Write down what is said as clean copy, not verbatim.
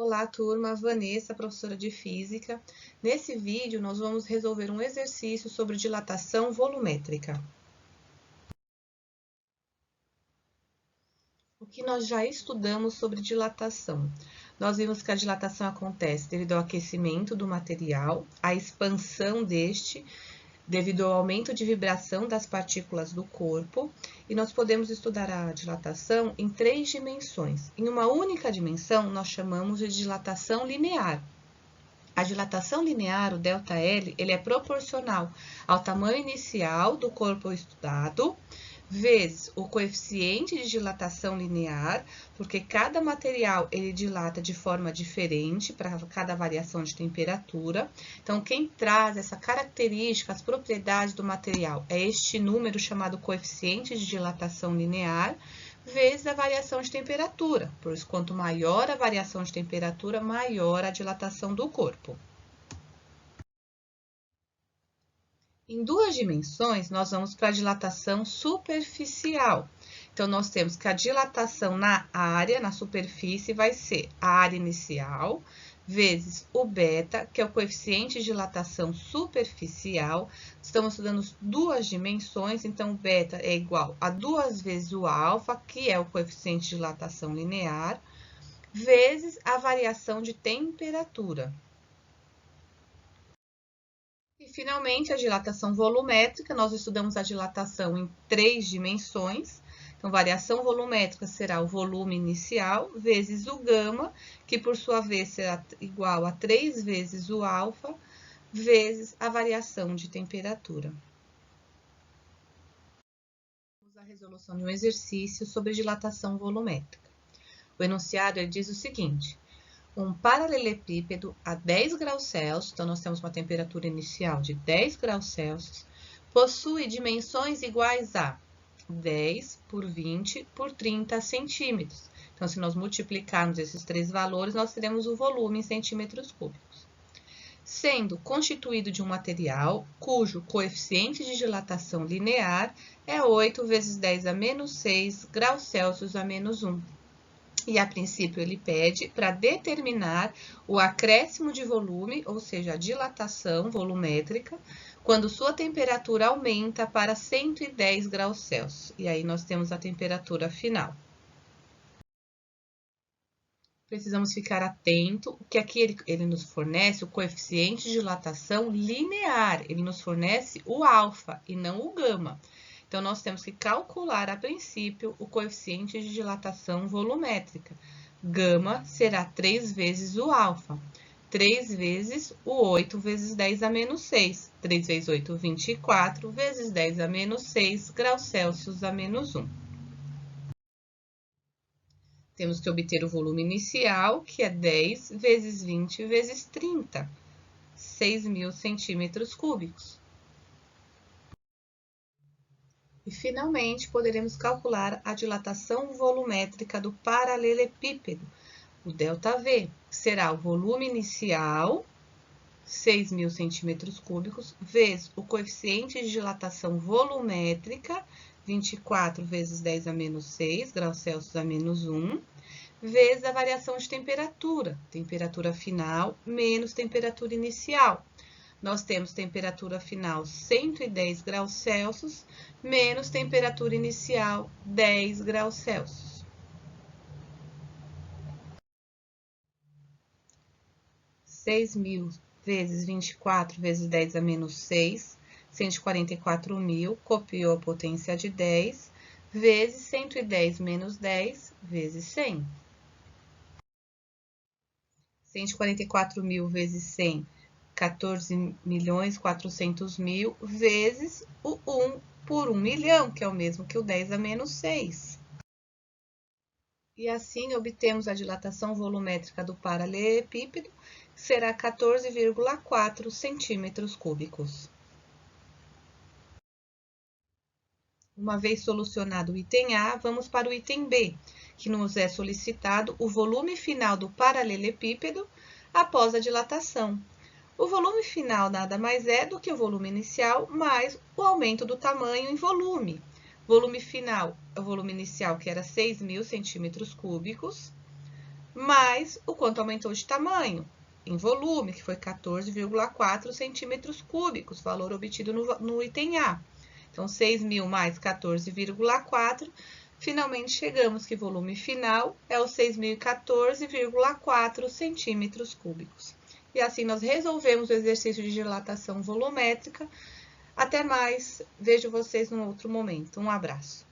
Olá, turma, Vanessa, professora de Física. Nesse vídeo, nós vamos resolver um exercício sobre dilatação volumétrica. O que nós já estudamos sobre dilatação? Nós vimos que a dilatação acontece devido ao aquecimento do material, à expansão deste, devido ao aumento de vibração das partículas do corpo, e nós podemos estudar a dilatação em 3 dimensões. Em uma única dimensão, nós chamamos de dilatação linear. A dilatação linear, o ΔL, ele é proporcional ao tamanho inicial do corpo estudado, vezes o coeficiente de dilatação linear, porque cada material ele dilata de forma diferente para cada variação de temperatura. Então, quem traz essa característica, as propriedades do material, é este número chamado coeficiente de dilatação linear, vezes a variação de temperatura, pois quanto maior a variação de temperatura, maior a dilatação do corpo. Em 2 dimensões, nós vamos para a dilatação superficial. Então, nós temos que a dilatação na área, na superfície, vai ser a área inicial, vezes o beta, que é o coeficiente de dilatação superficial. Estamos estudando 2 dimensões, então, o beta é igual a 2 vezes o alfa, que é o coeficiente de dilatação linear, vezes a variação de temperatura. E, finalmente, a dilatação volumétrica, nós estudamos a dilatação em 3 dimensões. Então, variação volumétrica será o volume inicial vezes o gama, que por sua vez será igual a 3 vezes o alfa, vezes a variação de temperatura. Vamos à resolução de um exercício sobre dilatação volumétrica. O enunciado ele diz o seguinte: um paralelepípedo a 10 graus Celsius, então nós temos uma temperatura inicial de 10 graus Celsius, possui dimensões iguais a 10 por 20 por 30 centímetros. Então, se nós multiplicarmos esses 3 valores, nós teremos o volume em centímetros cúbicos. Sendo constituído de um material cujo coeficiente de dilatação linear é 8 vezes 10 a menos 6 graus Celsius a menos 1. E, a princípio, ele pede para determinar o acréscimo de volume, ou seja, a dilatação volumétrica, quando sua temperatura aumenta para 110 graus Celsius. E aí, nós temos a temperatura final. Precisamos ficar atento, que aqui ele nos fornece o coeficiente de dilatação linear, ele nos fornece o alfa e não o gama. Então, nós temos que calcular, a princípio, o coeficiente de dilatação volumétrica. Gama será 3 vezes o alfa. 3 vezes o 8 vezes 10 a menos 6. 3 vezes 8, 24, vezes 10 a menos 6 graus Celsius a menos 1. Temos que obter o volume inicial, que é 10 vezes 20 vezes 30, 6.000 centímetros cúbicos. E, finalmente, poderemos calcular a dilatação volumétrica do paralelepípedo, o ΔV, que será o volume inicial, 6.000 centímetros cúbicos, vezes o coeficiente de dilatação volumétrica, 24 vezes 10 a menos 6, graus Celsius a menos 1, vezes a variação de temperatura, temperatura final menos temperatura inicial. Nós temos temperatura final 110 graus Celsius, menos temperatura inicial 10 graus Celsius. 6.000 vezes 24 vezes 10 a menos 6, 144.000, copiou a potência de 10, vezes 110 menos 10, vezes 100. 144.000 vezes 100, 14.400.000, vezes o 1 por 1 milhão, que é o mesmo que o 10 a menos 6. E assim obtemos a dilatação volumétrica do paralelepípedo, que será 14,4 centímetros cúbicos. Uma vez solucionado o item A, vamos para o item B, que nos é solicitado o volume final do paralelepípedo após a dilatação. O volume final nada mais é do que o volume inicial mais o aumento do tamanho em volume. Volume final é o volume inicial, que era 6.000 centímetros cúbicos, mais o quanto aumentou de tamanho, em volume, que foi 14,4 centímetros cúbicos, valor obtido no item A. Então, 6.000 mais 14,4, finalmente chegamos que o volume final é os 6.014,4 centímetros cúbicos. E assim nós resolvemos o exercício de dilatação volumétrica. Até mais, vejo vocês num outro momento. Um abraço.